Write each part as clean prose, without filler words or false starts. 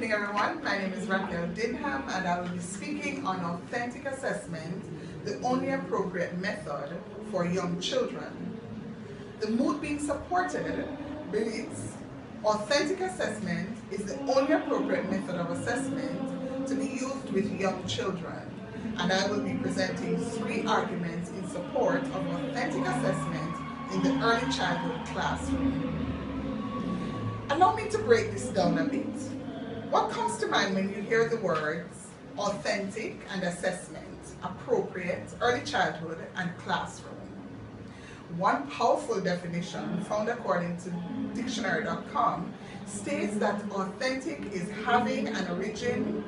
evening, everyone. My name is Raquel Dinham, and I will be speaking on authentic assessment, the only appropriate method for young children. The mood being supported believes authentic assessment is the only appropriate method of assessment to be used with young children, and I will be presenting 3 arguments in support of authentic assessment in the early childhood classroom. Allow me to break this down a bit. What comes to mind when you hear the words authentic and assessment, appropriate, early childhood, and classroom? One powerful definition found according to dictionary.com states that authentic is having an origin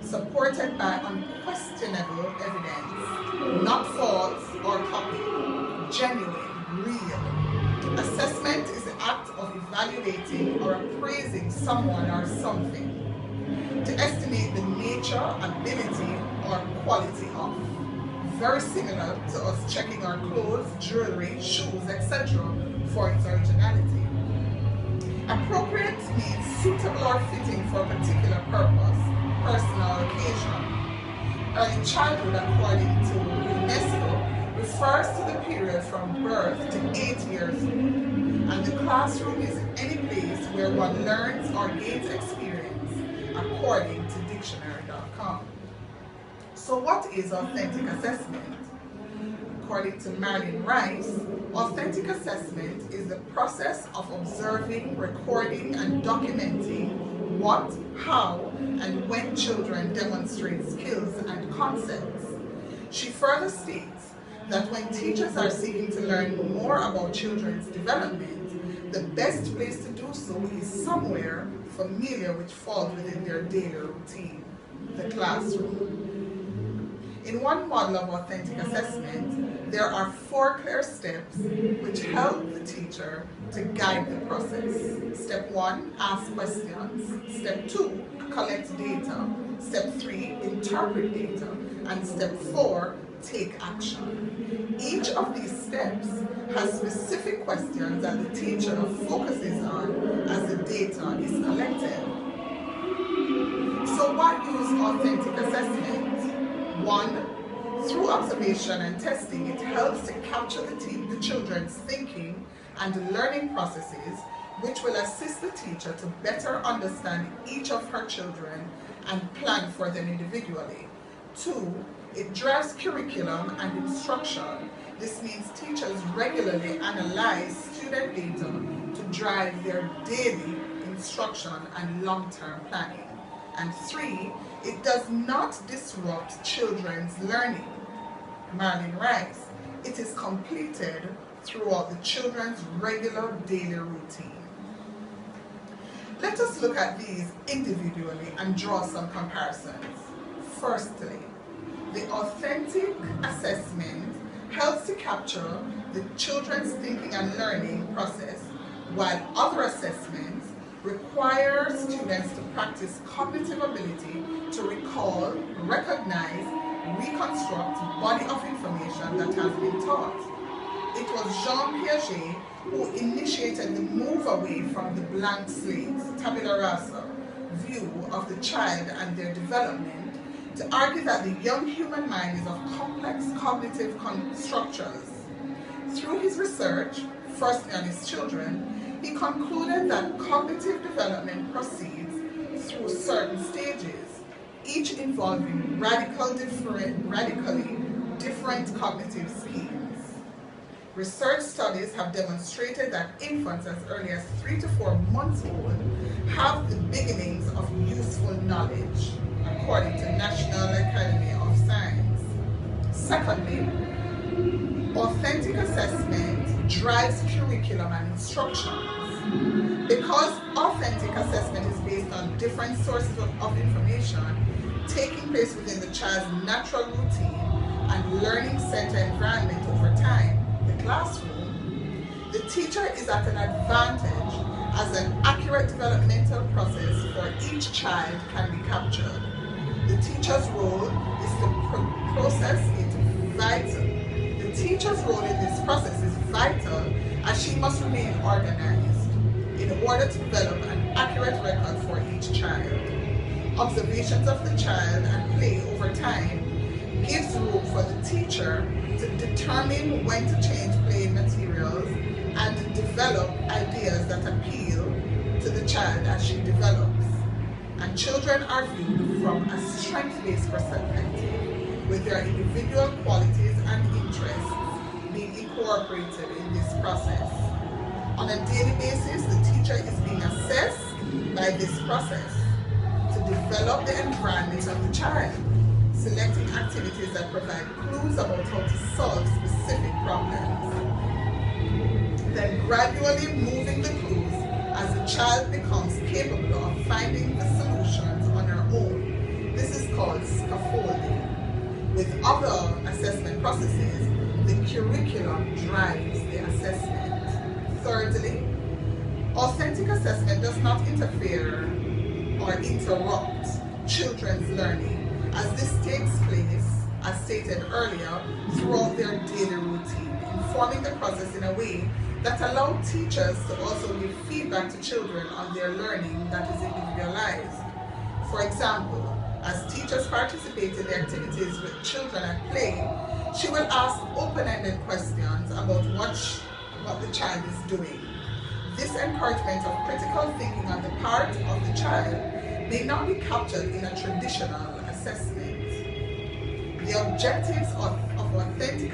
supported by unquestionable evidence, not false or copy, genuine, real. Assessment is the act of evaluating or appraising someone or something to estimate the nature, ability, or quality of. Very similar to us checking our clothes, jewelry, shoes, etc. for its originality. Appropriate means suitable or fitting for a particular purpose, person, or occasion. Early childhood, according to UNESCO, refers to the period from birth to 8 years old, and the classroom is any place where one learns or gains experience, according to dictionary.com. So what is authentic assessment? According to Marlene Rice, authentic assessment is the process of observing, recording, and documenting what, how, and when children demonstrate skills and concepts. She further states that when teachers are seeking to learn more about children's development, the best place to do so is somewhere familiar which falls within their daily routine, the classroom. In one model of authentic assessment, there are 4 clear steps which help the teacher to guide the process. Step 1, ask questions. Step 2, collect data. Step 3, interpret data. And step 4, take action. Each of these steps has specific questions that the teacher focuses on as the data is collected. So why use authentic assessment? 1, through observation and testing, it helps to capture the children's thinking and learning processes, which will assist the teacher to better understand each of her children and plan for them individually. 2, it drives curriculum and instruction. This means teachers regularly analyze student data to drive their daily instruction and long-term planning. And 3, it does not disrupt children's learning. Marlene Rice, it is completed throughout the children's regular daily routine. Let us look at these individually and draw some comparisons. Firstly, the authentic assessment helps to capture the children's thinking and learning process, while other assessments require students to practice cognitive ability to recall, recognize, reconstruct body of information that has been taught. It was Jean Piaget who initiated the move away from the blank slate, tabula rasa, view of the child and their development to argue that the young human mind is of complex cognitive structures. Through his research, firstly on his children, he concluded that cognitive development proceeds through certain stages, each involving radically different cognitive schemes. Research studies have demonstrated that infants as early as 3 to 4 months old have the beginnings of useful knowledge, according to National Academy of Science. Secondly, authentic assessment drives curriculum and instructions. Because authentic assessment is based on different sources of information taking place within the child's natural routine and learning-centered environment over time, the classroom, the teacher is at an advantage as an accurate developmental process for each child can be captured. The teacher's role is to process it vital. The teacher's role in this process is vital as she must remain organized in order to develop an accurate record for each child. observations of the child and play over time gives room for the teacher to determine when to change playing materials and develop ideas that appeal to the child as she develops. And children are viewed from a strength-based perspective, with their individual qualities and interests being incorporated in this process. On a daily basis, the teacher is being assessed by this process to develop the environment of the child, selecting activities that provide clues about how to solve specific problems. Then gradually moving the clues as the child becomes capable of finding the solutions on her own. This is called scaffolding. With other assessment processes, the curriculum drives the assessment. Thirdly, authentic assessment does not interfere or interrupt children's learning, as this takes place, as stated earlier, throughout their daily routine, informing the process in a way that allows teachers to also give feedback to children on their learning that is individualized. For example, as teachers participate in the activities with children at play, she will ask open-ended questions about what the child is doing. This encouragement of critical thinking on the part of the child may not be captured in a traditional assessment. The objectives of authentic